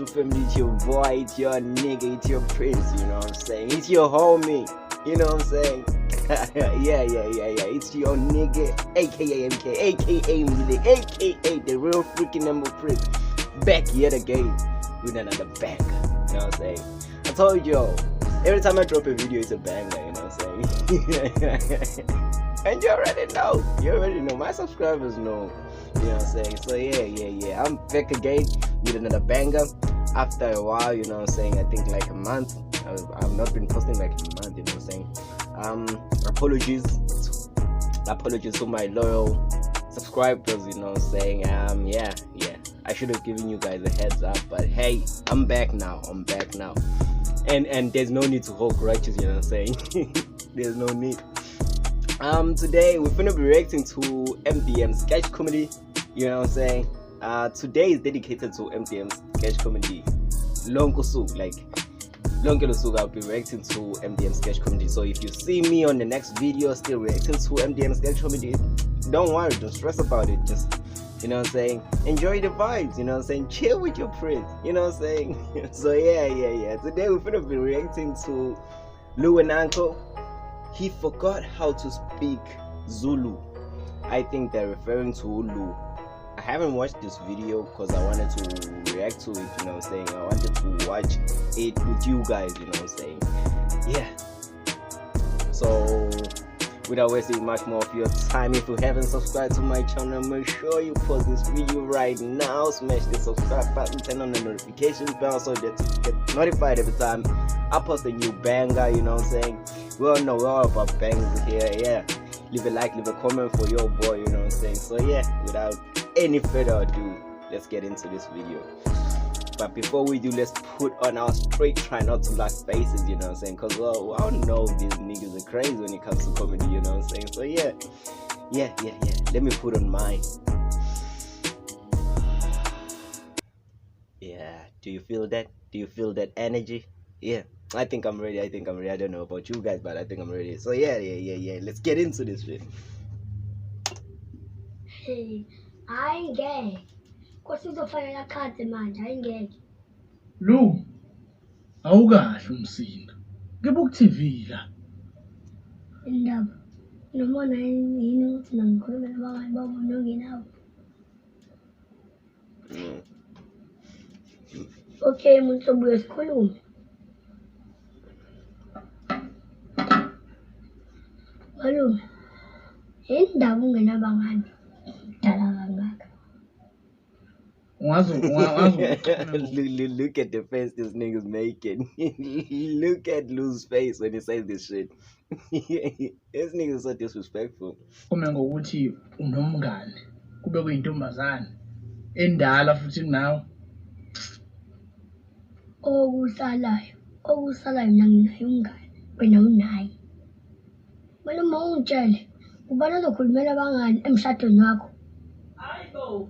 Zulu family, it's your boy, it's your nigga, it's your prince, you know what I'm saying? It's your homie, you know what I'm saying? yeah. It's your nigga, aka MK, aka Mile, aka the real freaking number prince. Back yet again with another banger, you know what I'm saying? I told y'all, every time I drop a video, it's a banger, you know what I'm saying? And you already know, my subscribers know, you know what I'm saying? So yeah, I'm back again with another banger after a while, you know what I'm saying? I think like a month. I've not been posting like a month, you know what I'm saying? Apologies to my loyal subscribers, you know what I'm saying? Yeah, I should have given you guys a heads up, but hey, I'm back now, and there's no need to hold grudges, you know what I'm saying? There's no need. Today we're gonna be reacting to MDM sketch comedy, you know what I'm saying? Today is dedicated to MDM sketch comedy. Lonke Lusuku, I'll be reacting to MDM sketch comedy. So if you see me on the next video still reacting to MDM sketch comedy, don't worry, don't stress about it. Just, you know what I'm saying, enjoy the vibes, you know what I'm saying, chill with your prince, you know what I'm saying? So yeah. Today we're gonna be reacting to Lou and Uncle. He forgot how to speak Zulu. I think they're referring to Ulu. I haven't watched this video because I wanted to react to it, you know what I'm saying? I wanted to watch it with you guys, you know what I'm saying? Yeah. So, without wasting much more of your time, if you haven't subscribed to my channel, make sure you pause this video right now, smash the subscribe button, turn on the notification bell so that you get notified every time I post a new banger, you know what I'm saying? We all know we're all about bangers here, yeah. Leave a like, leave a comment for your boy, you know what I'm saying? So yeah, without any further ado, let's get into this video. But before we do, let's put on our straight, try not to laugh faces, you know what I'm saying? Because well, I don't know, these niggas are crazy when it comes to comedy, you know what I'm saying? So yeah. Let me put on mine. Yeah, do you feel that? Do you feel that energy? Yeah, I think I'm ready. I don't know about you guys, but I think I'm ready. So yeah. Let's get into this shit. Hey, ayingeke kwasizofanele akhathi manje ayingeke. Lu, awukahle umsindo. Ngibuku-TV la. Indaba noma yini ukuthi ngikhulume nabangani babona ongenawo. Okay, umuntu obuye sikhulume. Malume, indaba ungenabangani dala kangaka. Look at the face this nigga's making. Look at Lou's face when he says this shit. This nigga is so disrespectful. Kume ngokuthi unomngane kube kuyintombazane endala futhi kunawe. Okusalayo mina nginayo umngane, wena unaye. Malume ungitshele, ubani ozokhulumela abangani emshadweni wakho? Hayibo.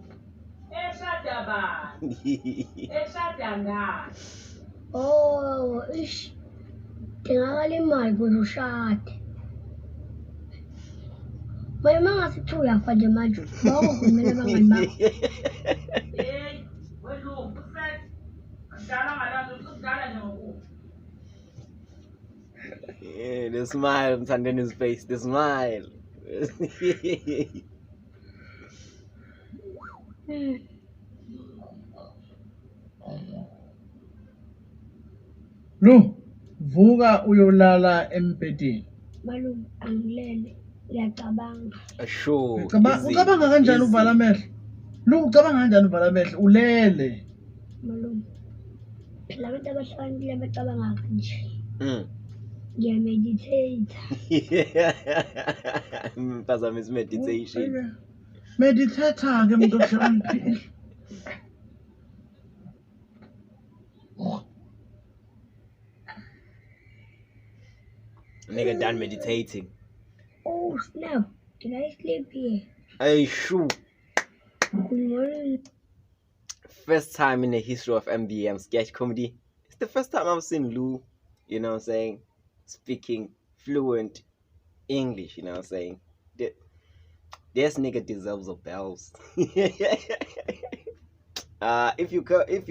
Eshada bani? Eshada ngani? Oh, ish. Dingakala imali ukuze ushade. Malume ngasithi uyafa nje manje, bawukhulumela abangani bakho. Hey, wena ufred. Ngidala ngalazo ukudala nje ngoku. Yeah, the smile, I'm turning his face, the smile. Lu, vuka uyolala embedeni. Malume angilele, ngiyacabanga. Sure. Ucabanga kanjani uvala amehlo? Lu, ucabanga kanjani uvala amehlo? Ulele. Malume, phela abantu abahlakaniphile bacabanga kanje. Ngiyameditate. Phazama is meditation. Meditate-ke muntu ohlakaniphile. Nigga done meditating. Oh snap, did I sleep here? Hey, shoo. Good morning. First time in the history of MDM sketch comedy. It's the first time I've seen Lou, you know what I'm saying, speaking fluent English, you know what I'm saying. This nigga deserves a bells. If you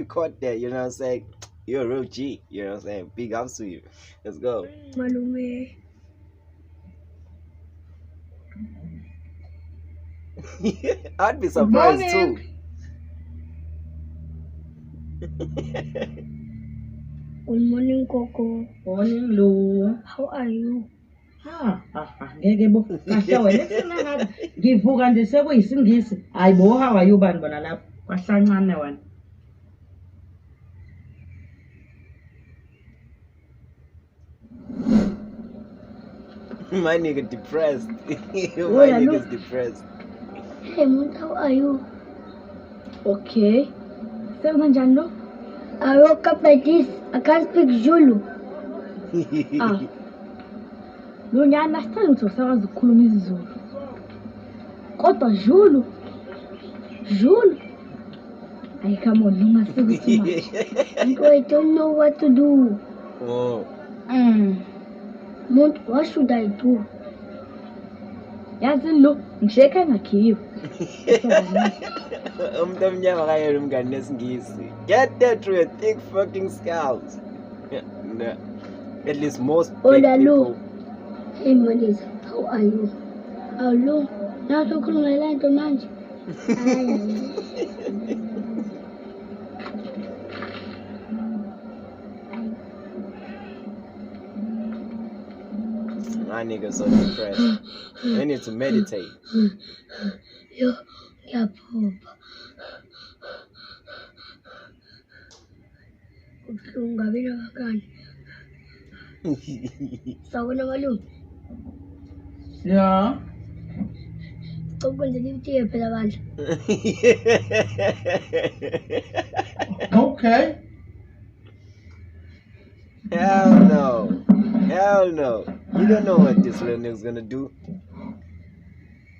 caught that, you know what I'm saying, you're a real G, you know what I'm saying. Big ups to you. Let's go. Malume. I'd be Good surprised too. morning. Good morning, Coco. Morning, Lou. How are you? Ngeke bo. Kahle wena ekusena ngivuka nje sekuyisingisi. Hayi bo, how are you bani bona lapho? Kwahlancane wena. My nigga depressed. My hello. nigga's depressed. Hey, Mont, how are you? Okay. Semanjano. I woke up like this. I can't speak Zulu. No, you understand ukuthi usawazi ukukhuluma isiZulu. Kodwa Zulu. Zulu. Hey, come on, you must say too much. I don't know what to do. Oh. Mont, what should I do? Yazi lo, ngisheka ngakhiwe. Get that through your thick fucking scalps. Nah. At least most big Hola, people. Hey, Manis, how are you? Hello. Now to call my line to lunch. My nigga's so depressed. They need to meditate. Yo, poop. Ungabina bakani. Sawubona malume. Yeah. Ukwenza itiye phela bandla. Okay. Hell no. Hell no. You don't know what this little nigga's gonna do.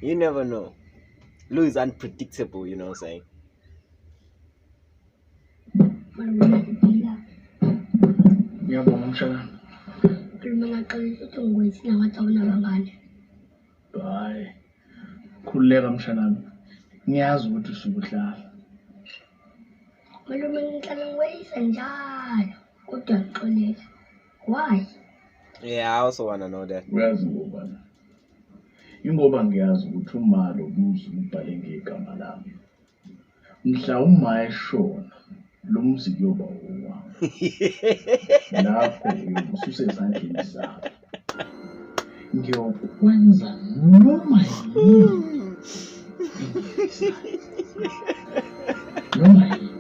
You never know. Lou is unpredictable, you know what I'm saying? Ngiyabonga mshana. Khuluma ngaqalisa ukuthi ngwezi namathabona bangane. Hayi. Khululeka mshana. Ngiyazi ukuthi usubuhlala. Malume ngihlala ngiweyisa njalo. Kodwa ngixolele. Why? Yeah, I also wanna know that. Uyazi ngobani? Ingoba ngiyazi ukuthi umalo ubuze ubhale ngegama lami. Mhla uma eshona, lo mzi kuyoba owami. Lapho ususezandleni zami. Ngiyokwenza noma yini. Noma yini.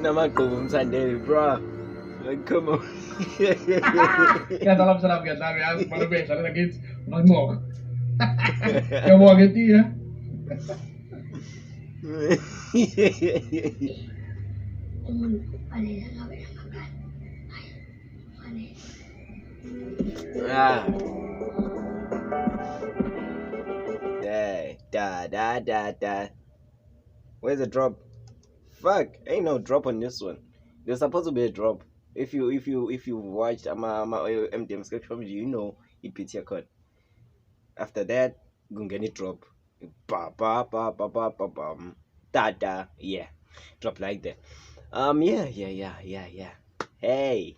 Namagqubu umthandeli, bro. Like, come on. Ngiyadala msana ngiyadala uyazi malume ngidlalela ngithi unganqoka. Ngiyabonga etiya. Umuntu ubhalela ngabena bangane. Hayi, fanele. Ah. Da. Where's the drop? Fuck, ain't no drop on this one. There's supposed to be a drop. If you watched MDM sketch from you know it's your code. After that, gonna get it drop. Da. Yeah. Drop like that. Yeah. Hey.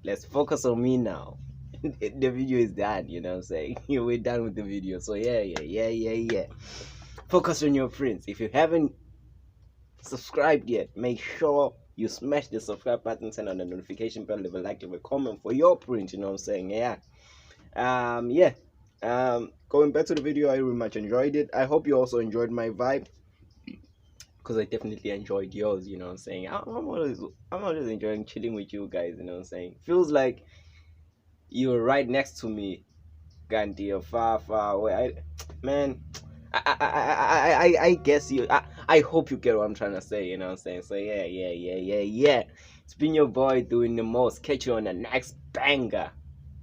Let's focus on me now. The video is done, you know what I'm saying? We're done with the video. So yeah. Focus on your friends. If you haven't subscribed yet, make sure you smash the subscribe button, turn on the notification bell, leave a like, leave a comment for your print, you know what I'm saying? Going back to the video, I very much enjoyed it. I hope you also enjoyed my vibe, because I definitely enjoyed yours, you know what I'm saying? I'm always enjoying chilling with you guys, you know what I'm saying? Feels like you're right next to me, Gandhi, you're far away. I guess you. I hope you get what I'm trying to say. You know what I'm saying? So yeah. It's been your boy doing the most. Catch you on the next banger,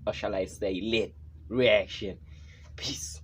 or shall I say lit reaction. Peace.